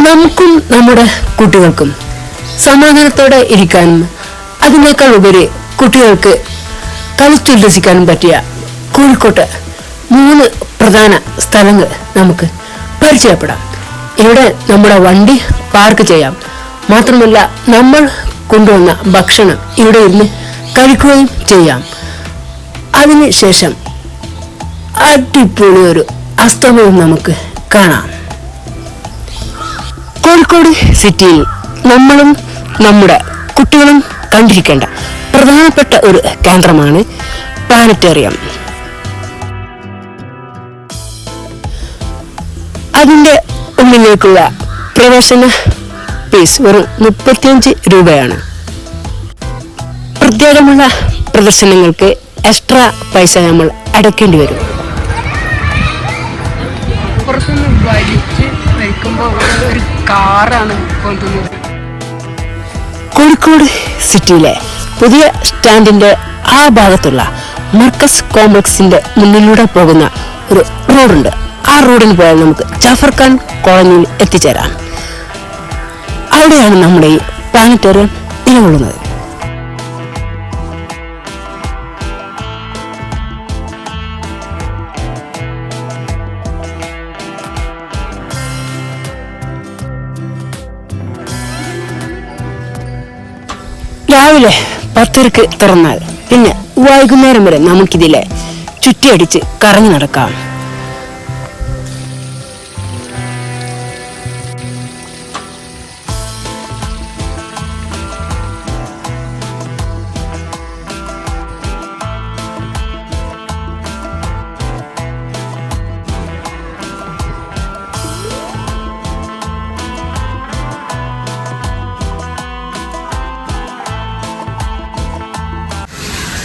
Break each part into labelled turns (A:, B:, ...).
A: നമുക്കും നമ്മുടെ കുട്ടികൾക്കും സമാധാനത്തോടെ ഇരിക്കാനും അതിനേക്കാൾ ഉപരി കുട്ടികൾക്ക് കളിച്ചുല്ലസിക്കാനും പറ്റിയ കോഴിക്കോട്ട് 3 പ്രധാന സ്ഥലങ്ങൾ നമുക്ക് പരിചയപ്പെടാം. ഇവിടെ നമ്മുടെ വണ്ടി പാർക്ക് ചെയ്യാം. മാത്രമല്ല നമ്മൾ കൊണ്ടുവന്ന ഭക്ഷണം ഇവിടെ ഇരുന്ന് കഴിക്കുകയും ചെയ്യാം. അതിനുശേഷം അടിപൊളി ഒരു അസ്തമയം നമുക്ക് കാണാം. കോഴിക്കോട് സിറ്റിയിൽ നമ്മളും നമ്മുടെ കുട്ടികളും കണ്ടിരിക്കേണ്ട പ്രധാനപ്പെട്ട ഒരു കേന്ദ്രമാണ് പ്ലാനറ്റേറിയം. അതിന്റെ ഉള്ളിലേക്കുള്ള പ്രവേശന ഫീസ് വെറും 35 രൂപയാണ്. പ്രത്യേകമുള്ള പ്രദർശനങ്ങൾക്ക് എക്സ്ട്രാ പൈസ നമ്മൾ അടയ്ക്കേണ്ടി വരും. പുറത്തുനിന്ന് വലിക്കുമ്പോൾ ഒരു കാറാണ് കൊണ്ടുവന്നത്. കോഴിക്കോട് സിറ്റിയിലെ പുതിയ സ്റ്റാൻഡിന്റെ ആ ഭാഗത്തുള്ള മർക്കസ് കോംപ്ലക്സിന്റെ മുന്നിലൂടെ പോകുന്ന ഒരു റോഡുണ്ട്. ആ റോഡിന് പോയാൽ നമുക്ക് ജാഫർ ഖാൻ കോളനിയിൽ എത്തിച്ചേരാം. അവിടെയാണ് നമ്മുടെ ഈ പ്ലാനറ്റേറിയം നിലകൊള്ളുന്നത്. രാവിലെ 10:00 തുറന്നാൽ പിന്നെ വൈകുന്നേരം വരെ നമുക്കിതിലെ ചുറ്റിയടിച്ച് കറങ്ങി നടക്കാം.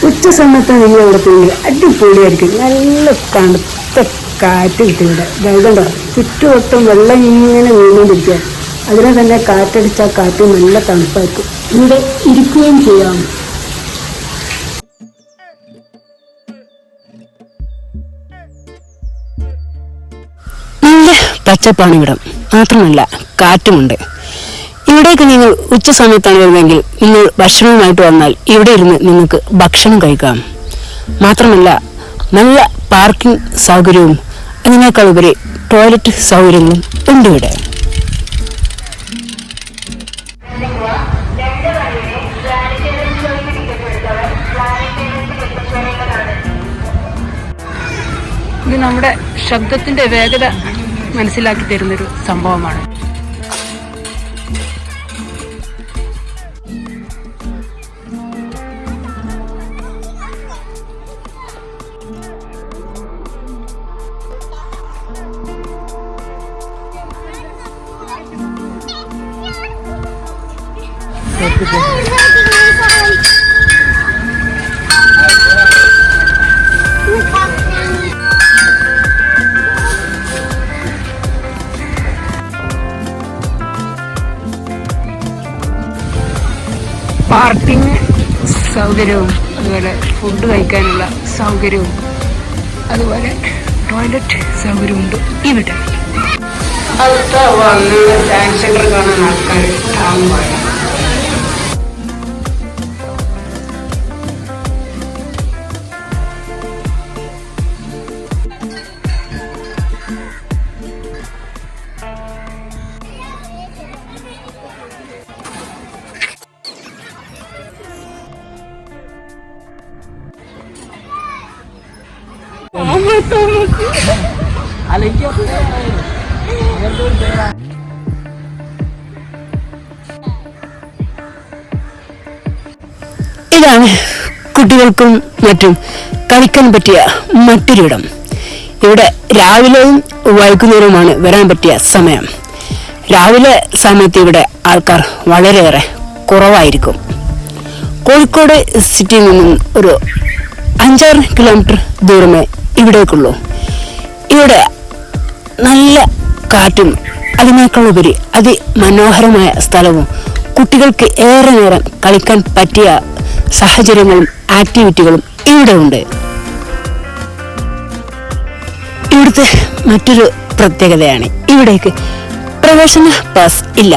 A: ഉച്ച സമയത്ത് നിങ്ങൾ ഇവിടെ പോയി അടിപൊളിയായിരിക്കും. നല്ല തണുത്ത കാറ്റ് കിട്ടും. ഇവിടെ ഇതുണ്ടോ, ചുറ്റുവട്ടം വെള്ളം ഇങ്ങനെ വീണുകൊണ്ടിരിക്കുക. അതിനെ തന്നെ കാറ്റടിച്ചാൽ കാറ്റ് നല്ല തണുപ്പായിരിക്കും. ഇവിടെ ഇരിക്കുകയും ചെയ്യാം. നല്ല പച്ചപ്പാണ് ഇവിടം. മാത്രമല്ല കാറ്റുമുണ്ട്. ഇവിടേക്ക് നിങ്ങൾ ഉച്ച സമയത്താണ് വരുന്നതെങ്കിൽ നിങ്ങൾ ഭക്ഷണവുമായിട്ട് വന്നാൽ ഇവിടെ ഇരുന്ന് നിങ്ങൾക്ക് ഭക്ഷണം കഴിക്കാം. മാത്രമല്ല നല്ല പാർക്കിംഗ് സൗകര്യവും അതിനേക്കാൾ ഉപരി ടോയ്ലറ്റ് സൗകര്യങ്ങളും ഉണ്ട് ഇവിടെ. ഇത് നമ്മുടെ ശബ്ദത്തിന്റെ വേഗത മനസ്സിലാക്കി തരുന്നൊരു സംഭവമാണ്. പാർക്കിംഗ് സൗകര്യവും അതുപോലെ ഫുഡ് കഴിക്കാനുള്ള സൗകര്യവും അതുപോലെ ടോയ്ലറ്റ് സൗകര്യമുണ്ട് ഇവിടെ. അടുത്ത വന്ന് ടാക്സ് സെന്റർ കാണാൻ ആൾക്കാർ താങ്ങുവാണ്. ഇതാണ് കുട്ടികൾക്കും മറ്റും കളിക്കാൻ പറ്റിയ മറ്റൊരിടം. ഇവിടെ രാവിലെയും വൈകുന്നേരവുമാണ് വരാൻ പറ്റിയ സമയം. രാവിലെ സമയത്ത് ഇവിടെ ആൾക്കാർ വളരെയേറെ കുറവായിരിക്കും. കോഴിക്കോട് സിറ്റിയിൽ നിന്നും ഒരു 5-6 കിലോമീറ്റർ ദൂരമേ ഇവിടേക്കുള്ളൂ. ഇവിടെ നല്ല കാറ്റും അതിനേക്കാൾ ഉപരി അതിമനോഹരമായ സ്ഥലവും കുട്ടികൾക്ക് ഏറെ നേരം കളിക്കാൻ പറ്റിയ സാഹചര്യങ്ങളും ആക്ടിവിറ്റികളും ഇവിടെ ഉണ്ട്. ഇവിടുത്തെ മറ്റൊരു പ്രത്യേകതയാണ് ഇവിടേക്ക് പ്രവേശന പാസ് ഇല്ല.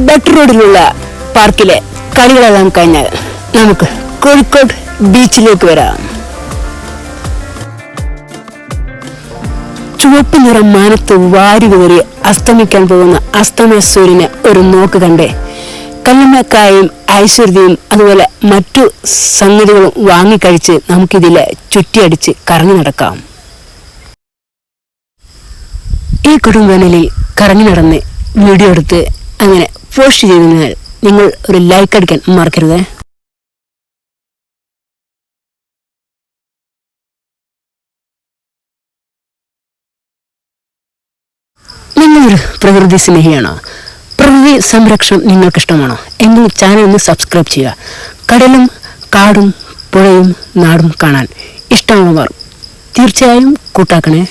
A: ബട്ട് റോഡിലുള്ള പാർക്കിലെ കളികളെല്ലാം കഴിഞ്ഞാൽ നമുക്ക് കോഴിക്കോട് ബീച്ചിലേക്ക് വരാം. ചുവപ്പ് നിറം മാനത്ത് വാരി കയറി അസ്തമിക്കാൻ പോകുന്ന അസ്തമയ സൂര്യനെ ഒരു നോക്ക് കണ്ടേ കല്ലുമ്മക്കായും ഐശ്വര്യയും അതുപോലെ മറ്റു സംഗതികളും വാങ്ങിക്കഴിച്ച് നമുക്കിതിലെ ചുറ്റിയടിച്ച് കറങ്ങി നടക്കാം. ഈ കൊടുംവേനലിൽ കറങ്ങി നടന്ന് വീഡിയോ എടുത്ത് അങ്ങനെ പോസ്റ്റ് ചെയ്യുന്നതിനാൽ നിങ്ങൾ ഒരു ലൈക്ക് അടിക്കാൻ മറക്കരുത്. നിങ്ങളൊരു പ്രകൃതി സ്നേഹിയാണോ? പ്രകൃതി സംരക്ഷണം നിങ്ങൾക്കിഷ്ടമാണോ? എങ്കിൽ ചാനൽ ഒന്ന് സബ്സ്ക്രൈബ് ചെയ്യുക. കടലും കാടും പുഴയും നാടും കാണാൻ ഇഷ്ടമുള്ളവർ തീർച്ചയായും കൂട്ടാക്കണേ.